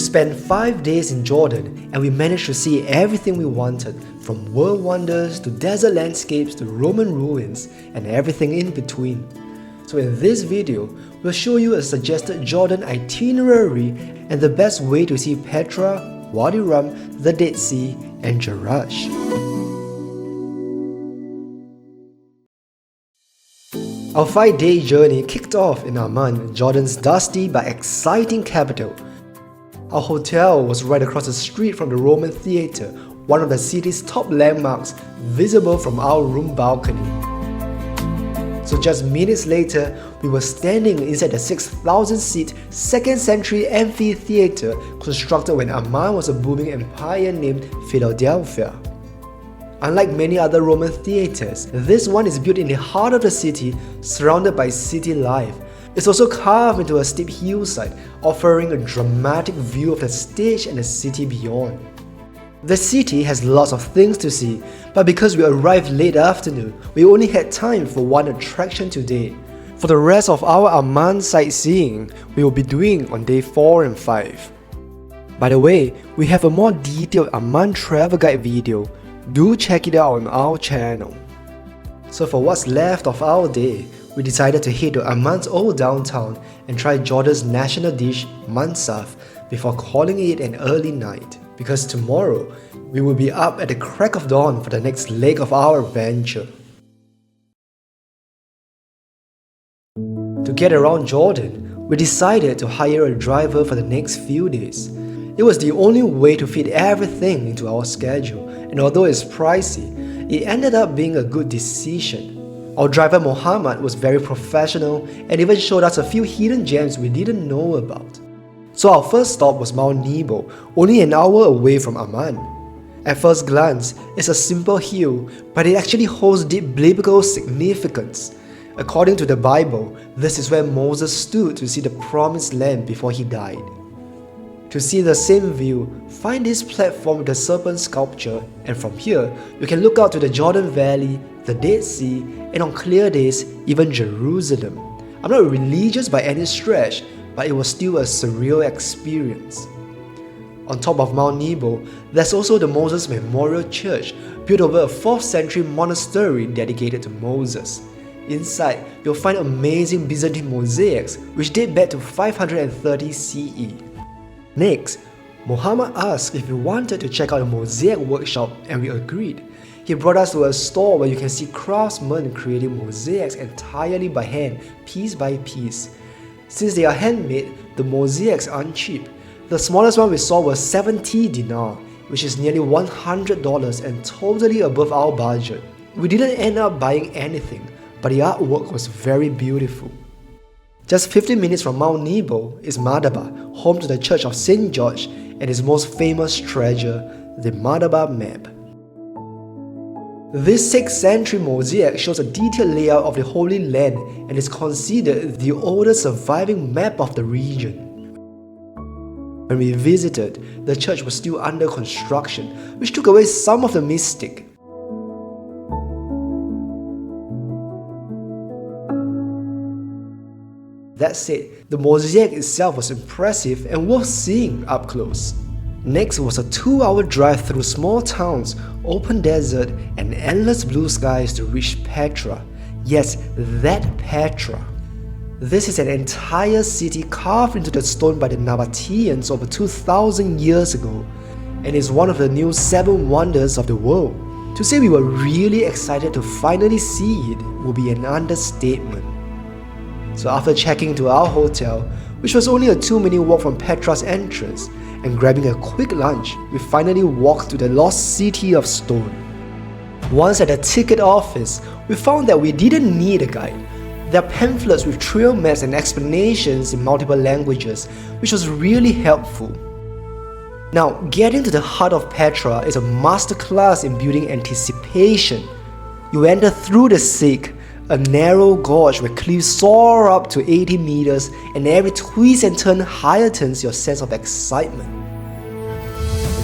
spent 5 days in Jordan and we managed to see everything we wanted, from world wonders to desert landscapes to Roman ruins and everything in between. So in this video, we'll show you a suggested Jordan itinerary and the best way to see Petra, Wadi Rum, the Dead Sea and Jerash. Our 5-day journey kicked off in Amman, Jordan's dusty but exciting capital. Our hotel was right across the street from the Roman theater, one of the city's top landmarks, visible from our room balcony. So just minutes later, we were standing inside the 6,000-seat 2nd century amphitheater constructed when Amman was a booming empire named Philadelphia. Unlike many other Roman theaters, this one is built in the heart of the city, surrounded by city life. It's also carved into a steep hillside, offering a dramatic view of the stage and the city beyond. The city has lots of things to see, but because we arrived late afternoon, we only had time for one attraction today. For the rest of our Amman sightseeing, we will be doing on day 4 and 5. By the way, we have a more detailed Amman travel guide video. Do check it out on our channel. So for what's left of our day, we decided to head to Amman's Old Downtown and try Jordan's national dish, mansaf, before calling it an early night, because tomorrow we will be up at the crack of dawn for the next leg of our adventure. To get around Jordan, we decided to hire a driver for the next few days. It was the only way to fit everything into our schedule, and although it's pricey, it ended up being a good decision. Our driver Mohammed was very professional and even showed us a few hidden gems we didn't know about. So our first stop was Mount Nebo, only an hour away from Amman. At first glance, it's a simple hill, but it actually holds deep biblical significance. According to the Bible, this is where Moses stood to see the promised land before he died. To see the same view, find this platform with the serpent sculpture, and from here, you can look out to the Jordan Valley, the Dead Sea, and on clear days, even Jerusalem. I'm not religious by any stretch, but it was still a surreal experience. On top of Mount Nebo, there's also the Moses Memorial Church, built over a 4th century monastery dedicated to Moses. Inside, you'll find amazing Byzantine mosaics which date back to 530 CE. Next, Muhammad asked if we wanted to check out a mosaic workshop, and we agreed. He brought us to a store where you can see craftsmen creating mosaics entirely by hand, piece by piece. Since they are handmade, the mosaics aren't cheap. The smallest one we saw was 70 dinar, which is nearly $100 and totally above our budget. We didn't end up buying anything, but the artwork was very beautiful. Just 15 minutes from Mount Nebo is Madaba, home to the Church of St. George and its most famous treasure, the Madaba map. This 6th century mosaic shows a detailed layout of the Holy Land and is considered the oldest surviving map of the region. When we visited, the church was still under construction, which took away some of the mystic. That said, the mosaic itself was impressive and worth seeing up close. Next was a 2-hour drive through small towns, open desert, and endless blue skies to reach Petra. Yes, that Petra. This is an entire city carved into the stone by the Nabateans over 2,000 years ago, and is one of the new 7 wonders of the world. To say we were really excited to finally see it would be an understatement. So after checking into our hotel, which was only a 2-minute walk from Petra's entrance, and grabbing a quick lunch, we finally walked to the lost city of stone. Once at the ticket office, we found that we didn't need a guide. There are pamphlets with trail maps and explanations in multiple languages, which was really helpful. Now, getting to the heart of Petra is a masterclass in building anticipation. You enter through the Sikh, a narrow gorge where cliffs soar up to 80 meters and every twist and turn heightens your sense of excitement.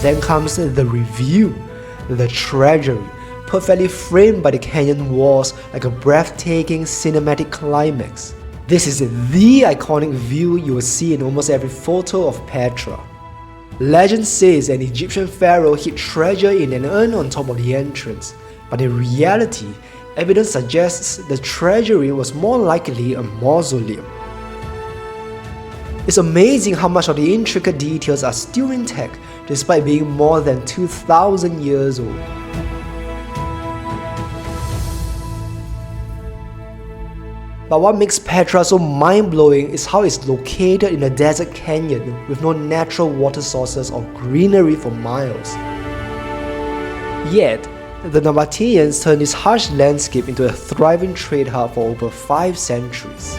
Then comes the review, the treasury, perfectly framed by the canyon walls like a breathtaking cinematic climax. This is the iconic view you will see in almost every photo of Petra. Legend says an Egyptian pharaoh hid treasure in an urn on top of the entrance, but in reality, evidence suggests the treasury was more likely a mausoleum. It's amazing how much of the intricate details are still intact despite being more than 2,000 years old. But what makes Petra so mind-blowing is how it's located in a desert canyon with no natural water sources or greenery for miles. Yet, the Nabateans turned this harsh landscape into a thriving trade hub for over 5 centuries.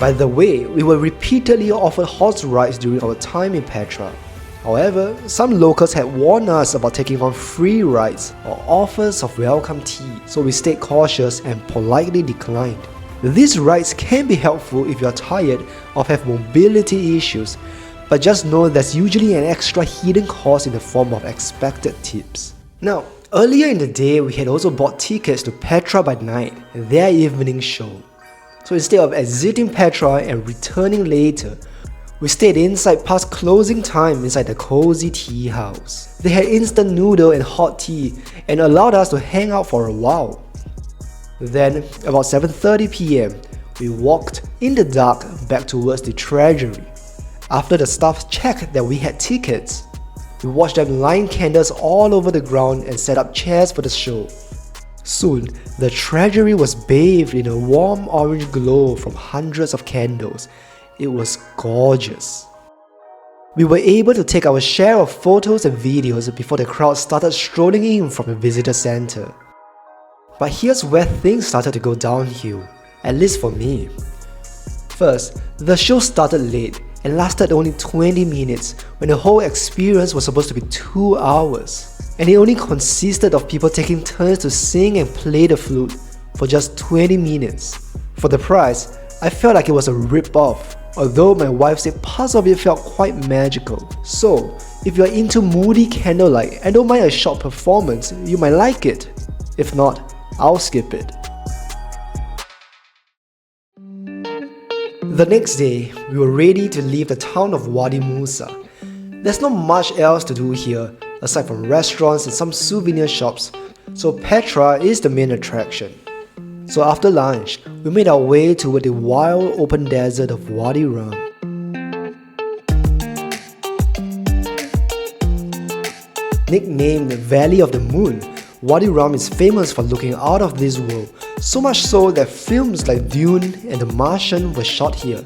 By the way, we were repeatedly offered horse rides during our time in Petra. However, some locals had warned us about taking on free rides or offers of welcome tea, so we stayed cautious and politely declined. These rides can be helpful if you are tired or have mobility issues, but just know there's usually an extra hidden cost in the form of expected tips. Now, earlier in the day, we had also bought tickets to Petra by Night, their evening show. So instead of exiting Petra and returning later, we stayed inside past closing time inside the cozy tea house. They had instant noodle and hot tea and allowed us to hang out for a while. Then, about 7:30 PM, we walked in the dark back towards the treasury. After the staff checked that we had tickets, we watched them line candles all over the ground and set up chairs for the show. Soon, the treasury was bathed in a warm orange glow from hundreds of candles. It was gorgeous. We were able to take our share of photos and videos before the crowd started strolling in from the visitor center. But here's where things started to go downhill, at least for me. First, the show started late and lasted only 20 minutes when the whole experience was supposed to be 2 hours. And it only consisted of people taking turns to sing and play the flute for just 20 minutes. For the price, I felt like it was a rip-off, although my wife said parts of it felt quite magical. So, if you're into moody candlelight and don't mind a short performance, you might like it. If not, I'll skip it. The next day, we were ready to leave the town of Wadi Musa. There's not much else to do here, aside from restaurants and some souvenir shops, so Petra is the main attraction. So after lunch, we made our way toward the wild open desert of Wadi Rum. Nicknamed the Valley of the Moon, Wadi Rum is famous for looking out of this world, so much so that films like Dune and The Martian were shot here.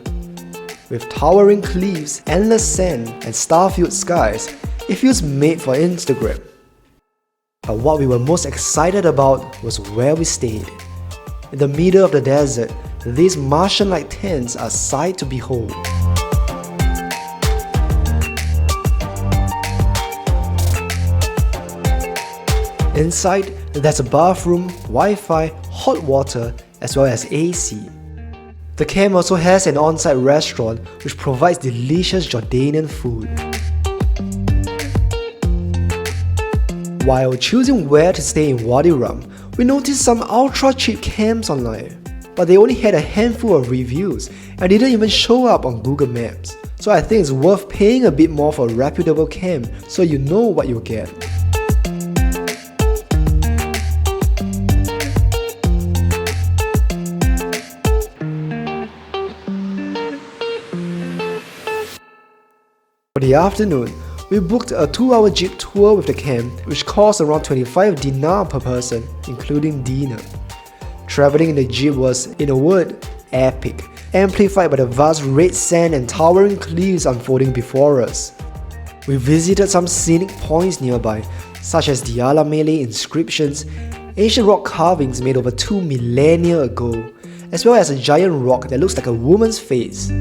With towering cliffs, endless sand, and star-filled skies, it feels made for Instagram. But what we were most excited about was where we stayed. In the middle of the desert, these Martian-like tents are a sight to behold. Inside, there's a bathroom, Wi-Fi, hot water, as well as AC. The camp also has an on-site restaurant which provides delicious Jordanian food. While choosing where to stay in Wadi Rum, we noticed some ultra-cheap camps online, but they only had a handful of reviews and didn't even show up on Google Maps. So I think it's worth paying a bit more for a reputable camp so you know what you'll get. For the afternoon, we booked a 2-hour jeep tour with the camp, which cost around 25 dinar per person, including dinner. Traveling in the jeep was, in a word, epic, amplified by the vast red sand and towering cliffs unfolding before us. We visited some scenic points nearby, such as the Alamele inscriptions, ancient rock carvings made over 2 millennia ago, as well as a giant rock that looks like a woman's face.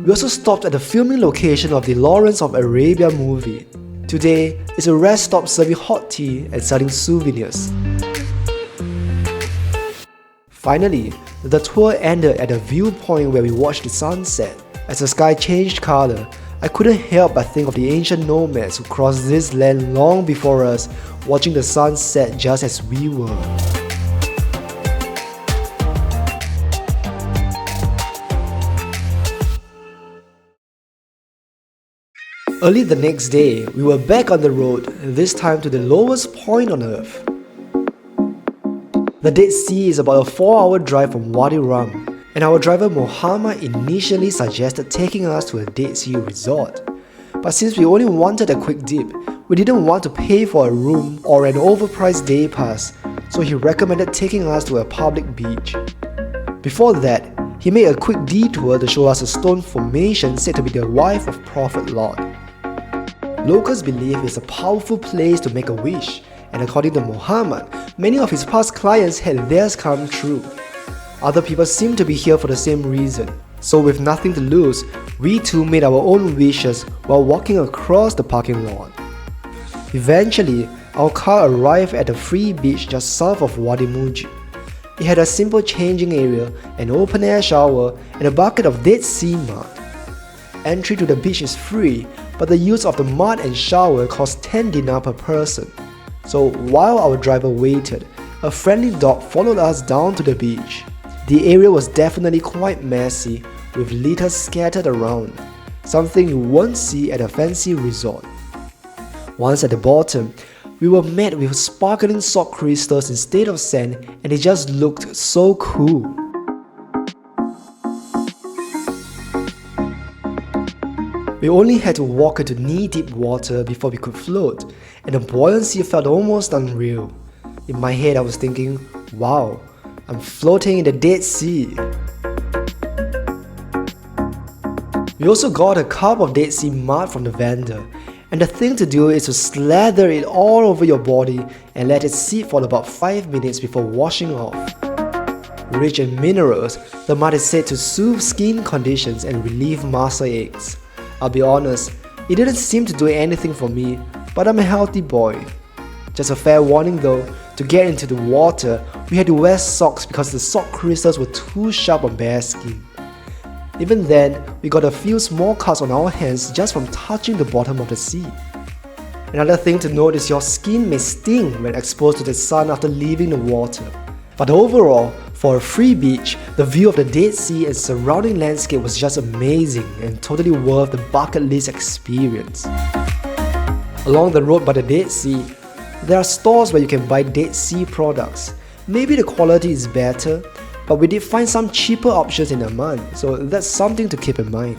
We also stopped at the filming location of the Lawrence of Arabia movie. Today, it's a rest stop serving hot tea and selling souvenirs. Finally, the tour ended at a viewpoint where we watched the sunset. As the sky changed color, I couldn't help but think of the ancient nomads who crossed this land long before us, watching the sun set just as we were. Early the next day, we were back on the road, this time to the lowest point on earth. The Dead Sea is about a 4-hour drive from Wadi Rum, and our driver Muhammad initially suggested taking us to a Dead Sea resort. But since we only wanted a quick dip, we didn't want to pay for a room or an overpriced day pass, so he recommended taking us to a public beach. Before that, he made a quick detour to show us a stone formation said to be the wife of Prophet Lot. Locals believe it's a powerful place to make a wish, and according to Muhammad, many of his past clients had theirs come true. Other people seem to be here for the same reason, so with nothing to lose, we too made our own wishes while walking across the parking lot. Eventually, our car arrived at a free beach just south of Wadi Muji. It had a simple changing area, an open-air shower, and a bucket of Dead Sea mud. Entry to the beach is free, but the use of the mud and shower costs 10 dinar per person. So while our driver waited, a friendly dog followed us down to the beach. The area was definitely quite messy, with litter scattered around, something you won't see at a fancy resort. Once at the bottom, we were met with sparkling salt crystals instead of sand, and it just looked so cool. We only had to walk into knee-deep water before we could float, and the buoyancy felt almost unreal. In my head I was thinking, wow, I'm floating in the Dead Sea. We also got a cup of Dead Sea mud from the vendor, and the thing to do is to slather it all over your body and let it sit for about 5 minutes before washing off. Rich in minerals, the mud is said to soothe skin conditions and relieve muscle aches. I'll be honest, it didn't seem to do anything for me, but I'm a healthy boy. Just a fair warning though, to get into the water, we had to wear socks because the salt crystals were too sharp on bare skin. Even then, we got a few small cuts on our hands just from touching the bottom of the sea. Another thing to note is your skin may sting when exposed to the sun after leaving the water. But overall, for a free beach, the view of the Dead Sea and surrounding landscape was just amazing and totally worth the bucket list experience. Along the road by the Dead Sea, there are stores where you can buy Dead Sea products. Maybe the quality is better, but we did find some cheaper options in Amman, so that's something to keep in mind.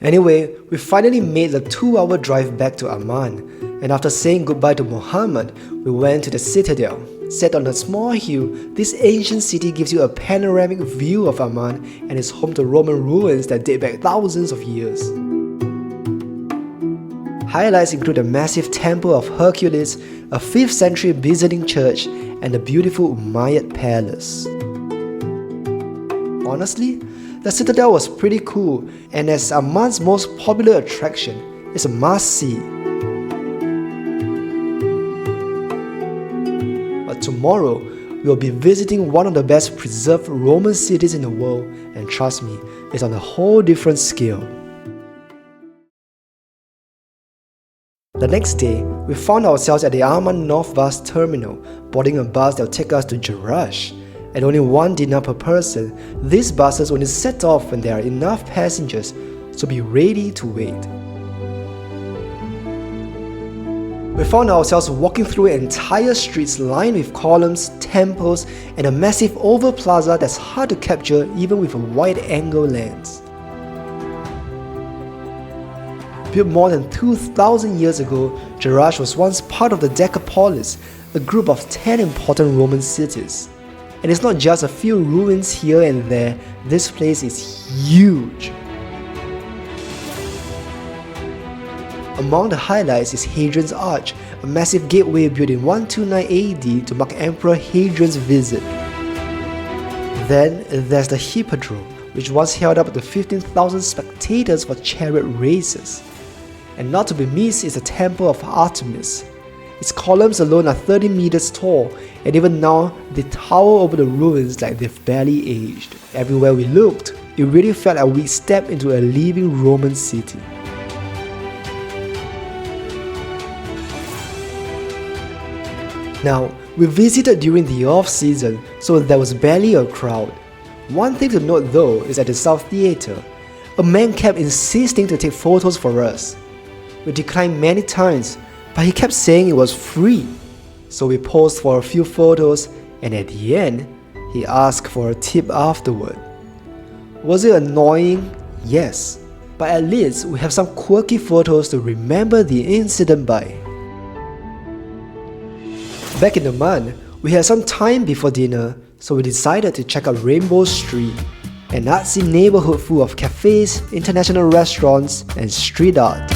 Anyway, we finally made the 2-hour drive back to Amman, and after saying goodbye to Muhammad, we went to the Citadel. Set on a small hill, this ancient city gives you a panoramic view of Amman and is home to Roman ruins that date back thousands of years. Highlights include the massive Temple of Hercules, a 5th century Byzantine church, and the beautiful Umayyad Palace. Honestly, the Citadel was pretty cool, and as Amman's most popular attraction, it's a must-see. But tomorrow, we'll be visiting one of the best preserved Roman cities in the world, and trust me, it's on a whole different scale. The next day, we found ourselves at the Amman North Bus Terminal, boarding a bus that will take us to Jerash. At only 1 dinar per person, these buses only set off when there are enough passengers, so be ready to wait. We found ourselves walking through entire streets lined with columns, temples, and a massive oval plaza that's hard to capture even with a wide-angle lens. Built more than 2,000 years ago, Jerash was once part of the Decapolis, a group of 10 important Roman cities. And it's not just a few ruins here and there, this place is huge. Among the highlights is Hadrian's Arch, a massive gateway built in 129 AD to mark Emperor Hadrian's visit. Then there's the Hippodrome, which once held up to 15,000 spectators for chariot races. And not to be missed is the Temple of Artemis. Its columns alone are 30 meters tall, and even now they tower over the ruins like they've barely aged. Everywhere we looked, it really felt like we stepped into a living Roman city. Now, we visited during the off-season, so there was barely a crowd. One thing to note though is at the South Theater, a man kept insisting to take photos for us. We declined many times, but he kept saying it was free. So we posed for a few photos, and at the end, he asked for a tip afterward. Was it annoying? Yes, but at least we have some quirky photos to remember the incident by. Back in Amman, we had some time before dinner, so we decided to check out Rainbow Street, an artsy neighborhood full of cafes, international restaurants, and street art.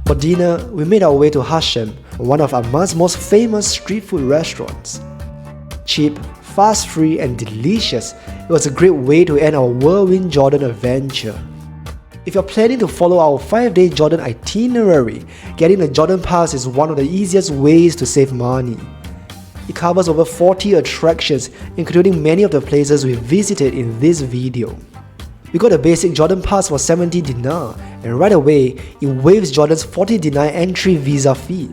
For dinner, we made our way to Hashem, one of Amman's most famous street food restaurants. Cheap, fast-free, and delicious, it was a great way to end our whirlwind Jordan adventure. If you're planning to follow our 5-day Jordan itinerary, getting the Jordan Pass is one of the easiest ways to save money. It covers over 40 attractions, including many of the places we visited in this video. We got a basic Jordan Pass for 70 dinar, and right away, it waives Jordan's 40 dinar entry visa fee.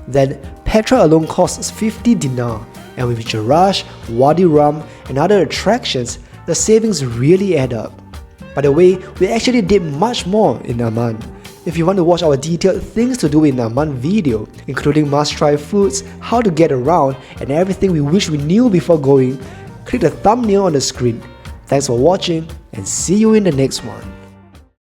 Then, Petra alone costs 50 dinar, and with Jerash, Wadi Rum, and other attractions, the savings really add up. By the way, we actually did much more in Amman. If you want to watch our detailed things to do in Amman video, including must-try foods, how to get around, and everything we wish we knew before going, click the thumbnail on the screen. Thanks for watching, and see you in the next one.